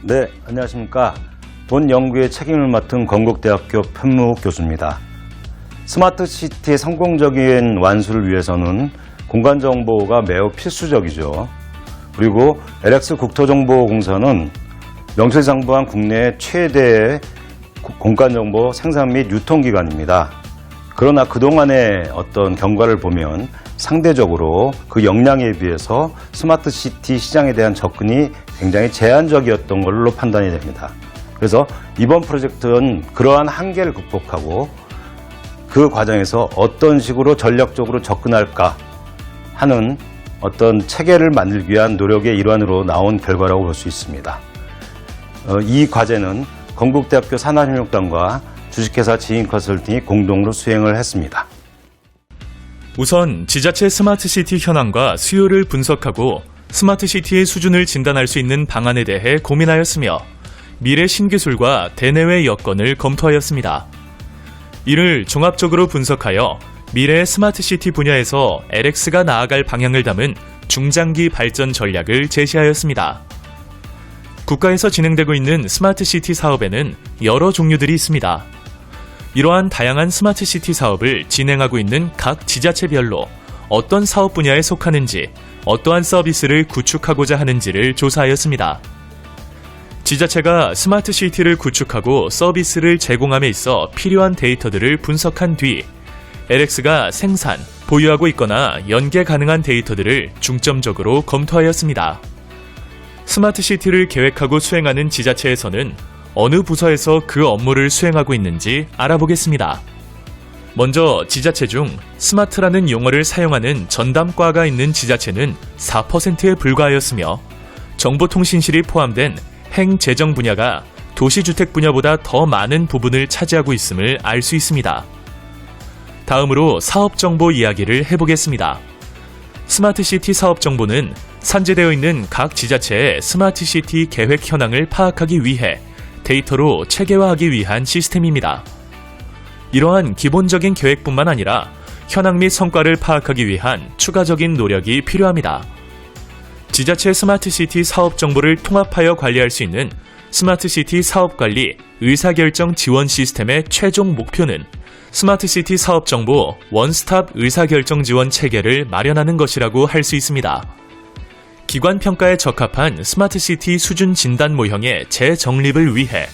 네, 안녕하십니까. 본 연구의 책임을 맡은 건국대학교 편무 교수입니다. 스마트시티의 성공적인 완수를 위해서는 공간정보가 매우 필수적이죠. 그리고 LX 국토정보공사는 명실상부한 국내 최대의 공간정보 생산 및 유통기관입니다. 그러나 그동안의 어떤 경과를 보면 상대적으로 그 역량에 비해서 스마트시티 시장에 대한 접근이 굉장히 제한적이었던 걸로 판단이 됩니다. 그래서 이번 프로젝트는 그러한 한계를 극복하고 그 과정에서 어떤 식으로 전략적으로 접근할까 하는 어떤 체계를 만들기 위한 노력의 일환으로 나온 결과라고 볼 수 있습니다. 이 과제는 건국대학교 산업협력단과 주식회사 지인컨설팅이 공동으로 수행을 했습니다. 우선 지자체 스마트시티 현황과 수요를 분석하고 스마트시티의 수준을 진단할 수 있는 방안에 대해 고민하였으며 미래 신기술과 대내외 여건을 검토하였습니다. 이를 종합적으로 분석하여 미래의 스마트시티 분야에서 LX가 나아갈 방향을 담은 중장기 발전 전략을 제시하였습니다. 국가에서 진행되고 있는 스마트시티 사업에는 여러 종류들이 있습니다. 이러한 다양한 스마트시티 사업을 진행하고 있는 각 지자체별로 어떤 사업 분야에 속하는지, 어떠한 서비스를 구축하고자 하는지를 조사하였습니다. 지자체가 스마트시티를 구축하고 서비스를 제공함에 있어 필요한 데이터들을 분석한 뒤 LX가 생산, 보유하고 있거나 연계 가능한 데이터들을 중점적으로 검토하였습니다. 스마트시티를 계획하고 수행하는 지자체에서는 어느 부서에서 그 업무를 수행하고 있는지 알아보겠습니다. 먼저 지자체 중 스마트라는 용어를 사용하는 전담과가 있는 지자체는 4%에 불과하였으며 정보통신실이 포함된 행재정 분야가 도시주택 분야보다 더 많은 부분을 차지하고 있음을 알 수 있습니다. 다음으로 사업정보 이야기를 해보겠습니다. 스마트시티 사업정보는 산재되어 있는 각 지자체의 스마트시티 계획 현황을 파악하기 위해 데이터로 체계화하기 위한 시스템입니다. 이러한 기본적인 계획뿐만 아니라 현황 및 성과를 파악하기 위한 추가적인 노력이 필요합니다. 지자체 스마트시티 사업 정보를 통합하여 관리할 수 있는 스마트시티 사업관리 의사결정 지원 시스템의 최종 목표는 스마트시티 사업 정보 원스톱 의사결정 지원 체계를 마련하는 것이라고 할 수 있습니다. 기관 평가에 적합한 스마트시티 수준 진단 모형의 재정립을 위해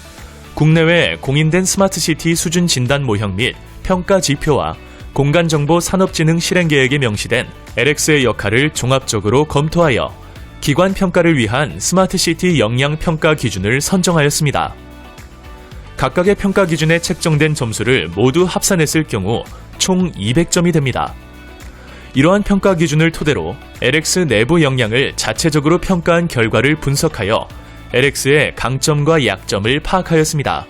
국내외 공인된 스마트시티 수준 진단 모형 및 평가 지표와 공간정보 산업진흥 실행계획에 명시된 LX의 역할을 종합적으로 검토하여 기관 평가를 위한 스마트시티 역량 평가 기준을 선정하였습니다. 각각의 평가 기준에 책정된 점수를 모두 합산했을 경우 총 200점이 됩니다. 이러한 평가 기준을 토대로 LX 내부 역량을 자체적으로 평가한 결과를 분석하여 LX의 강점과 약점을 파악하였습니다.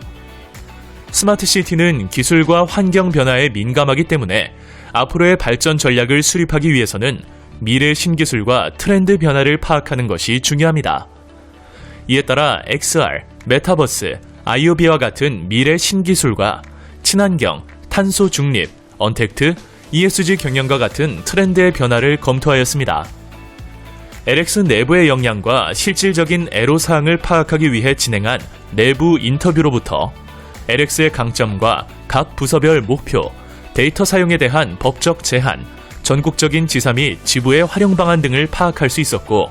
스마트시티는 기술과 환경 변화에 민감하기 때문에 앞으로의 발전 전략을 수립하기 위해서는 미래 신기술과 트렌드 변화를 파악하는 것이 중요합니다. 이에 따라 XR, 메타버스, IoB와 같은 미래 신기술과 친환경, 탄소 중립, 언택트, ESG 경영과 같은 트렌드의 변화를 검토하였습니다. LX 내부의 역량과 실질적인 애로사항을 파악하기 위해 진행한 내부 인터뷰로부터 LX의 강점과 각 부서별 목표, 데이터 사용에 대한 법적 제한, 전국적인 지사 및 지부의 활용 방안 등을 파악할 수 있었고,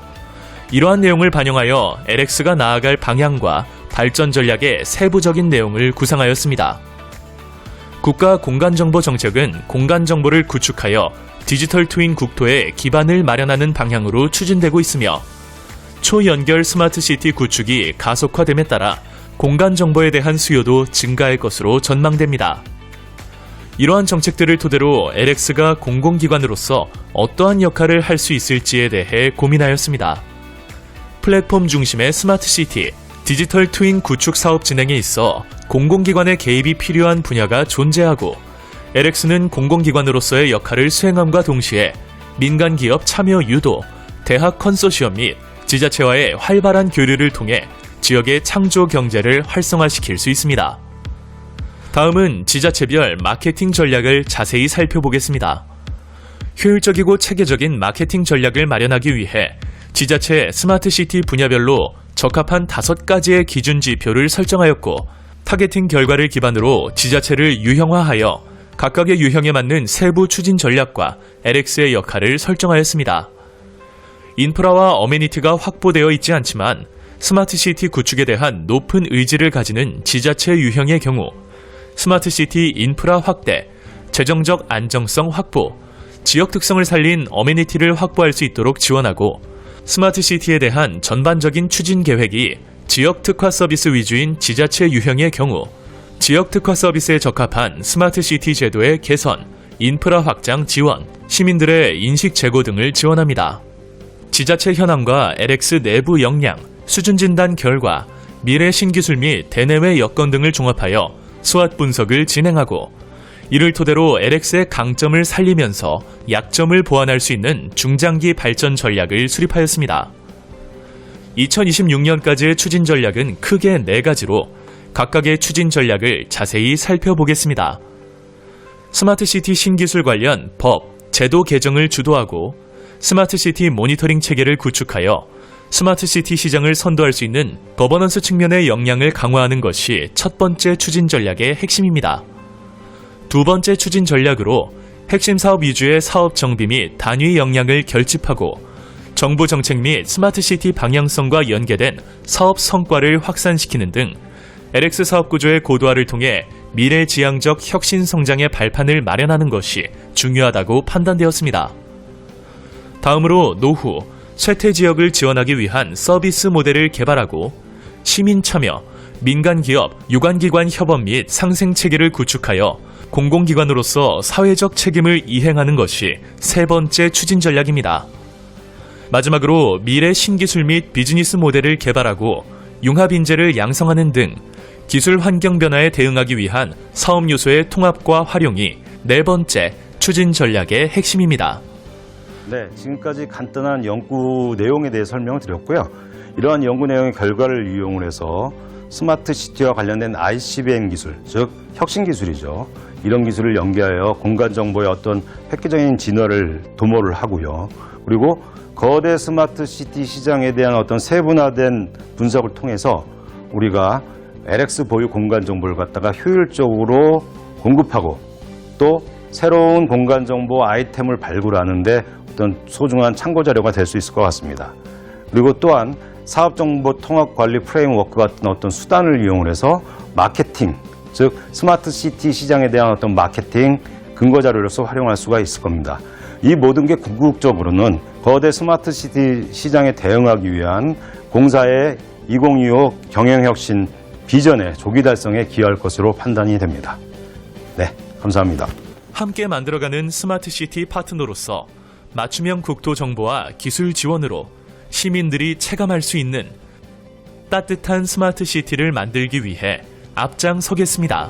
이러한 내용을 반영하여 LX가 나아갈 방향과 발전 전략의 세부적인 내용을 구상하였습니다. 국가 공간정보정책은 공간정보를 구축하여 디지털 트윈 국토의 기반을 마련하는 방향으로 추진되고 있으며 초연결 스마트시티 구축이 가속화됨에 따라 공간정보에 대한 수요도 증가할 것으로 전망됩니다. 이러한 정책들을 토대로 LX가 공공기관으로서 어떠한 역할을 할 수 있을지에 대해 고민하였습니다. 플랫폼 중심의 스마트시티, 디지털 트윈 구축 사업 진행에 있어 공공기관의 개입이 필요한 분야가 존재하고 LX는 공공기관으로서의 역할을 수행함과 동시에 민간기업 참여 유도, 대학 컨소시엄 및 지자체와의 활발한 교류를 통해 지역의 창조 경제를 활성화시킬 수 있습니다. 다음은 지자체별 마케팅 전략을 자세히 살펴보겠습니다. 효율적이고 체계적인 마케팅 전략을 마련하기 위해 지자체 스마트시티 분야별로 적합한 5가지의 기준 지표를 설정하였고 타겟팅 결과를 기반으로 지자체를 유형화하여 각각의 유형에 맞는 세부 추진 전략과 LX의 역할을 설정하였습니다. 인프라와 어메니티가 확보되어 있지 않지만 스마트시티 구축에 대한 높은 의지를 가지는 지자체 유형의 경우 스마트시티 인프라 확대, 재정적 안정성 확보, 지역 특성을 살린 어메니티를 확보할 수 있도록 지원하고 스마트시티에 대한 전반적인 추진 계획이 지역 특화 서비스 위주인 지자체 유형의 경우 지역 특화 서비스에 적합한 스마트시티 제도의 개선, 인프라 확장 지원, 시민들의 인식 제고 등을 지원합니다. 지자체 현황과 LX 내부 역량, 수준 진단 결과, 미래 신기술 및 대내외 여건 등을 종합하여 수학 분석을 진행하고 이를 토대로 LX의 강점을 살리면서 약점을 보완할 수 있는 중장기 발전 전략을 수립하였습니다. 2026년까지의 추진 전략은 크게 4가지로 각각의 추진 전략을 자세히 살펴보겠습니다. 스마트시티 신기술 관련 법, 제도 개정을 주도하고 스마트시티 모니터링 체계를 구축하여 스마트시티 시장을 선도할 수 있는 거버넌스 측면의 역량을 강화하는 것이 첫 번째 추진 전략의 핵심입니다. 두 번째 추진 전략으로 핵심 사업 위주의 사업 정비 및 단위 역량을 결집하고 정부 정책 및 스마트시티 방향성과 연계된 사업 성과를 확산시키는 등 LX 사업 구조의 고도화를 통해 미래지향적 혁신 성장의 발판을 마련하는 것이 중요하다고 판단되었습니다. 다음으로 노후, 쇠퇴 지역을 지원하기 위한 서비스 모델을 개발하고 시민 참여, 민간기업, 유관기관 협업 및 상생체계를 구축하여 공공기관으로서 사회적 책임을 이행하는 것이 세 번째 추진 전략입니다. 마지막으로 미래 신기술 및 비즈니스 모델을 개발하고 융합인재를 양성하는 등 기술 환경 변화에 대응하기 위한 사업 요소의 통합과 활용이 네 번째 추진 전략의 핵심입니다. 네, 지금까지 간단한 연구 내용에 대해 설명을 드렸고요. 이러한 연구 내용의 결과를 이용을 해서 스마트 시티와 관련된 ICBM 기술, 즉 혁신 기술이죠. 이런 기술을 연계하여 공간 정보의 어떤 획기적인 진화를 도모를 하고요. 그리고 거대 스마트 시티 시장에 대한 어떤 세분화된 분석을 통해서 우리가 LX 보유 공간 정보를 갖다가 효율적으로 공급하고 또 새로운 공간 정보 아이템을 발굴하는데 어떤 소중한 참고 자료가 될 수 있을 것 같습니다. 그리고 또한 사업정보 통합관리 프레임워크 같은 어떤 수단을 이용을 해서 마케팅, 즉 스마트 시티 시장에 대한 어떤 마케팅 근거 자료로서 활용할 수가 있을 겁니다. 이 모든 게 궁극적으로는 거대 스마트 시티 시장에 대응하기 위한 공사의 2025 경영혁신 비전의 조기 달성에 기여할 것으로 판단이 됩니다. 네, 감사합니다. 함께 만들어가는 스마트시티 파트너로서 맞춤형 국토 정보와 기술 지원으로 시민들이 체감할 수 있는 따뜻한 스마트시티를 만들기 위해 앞장서겠습니다.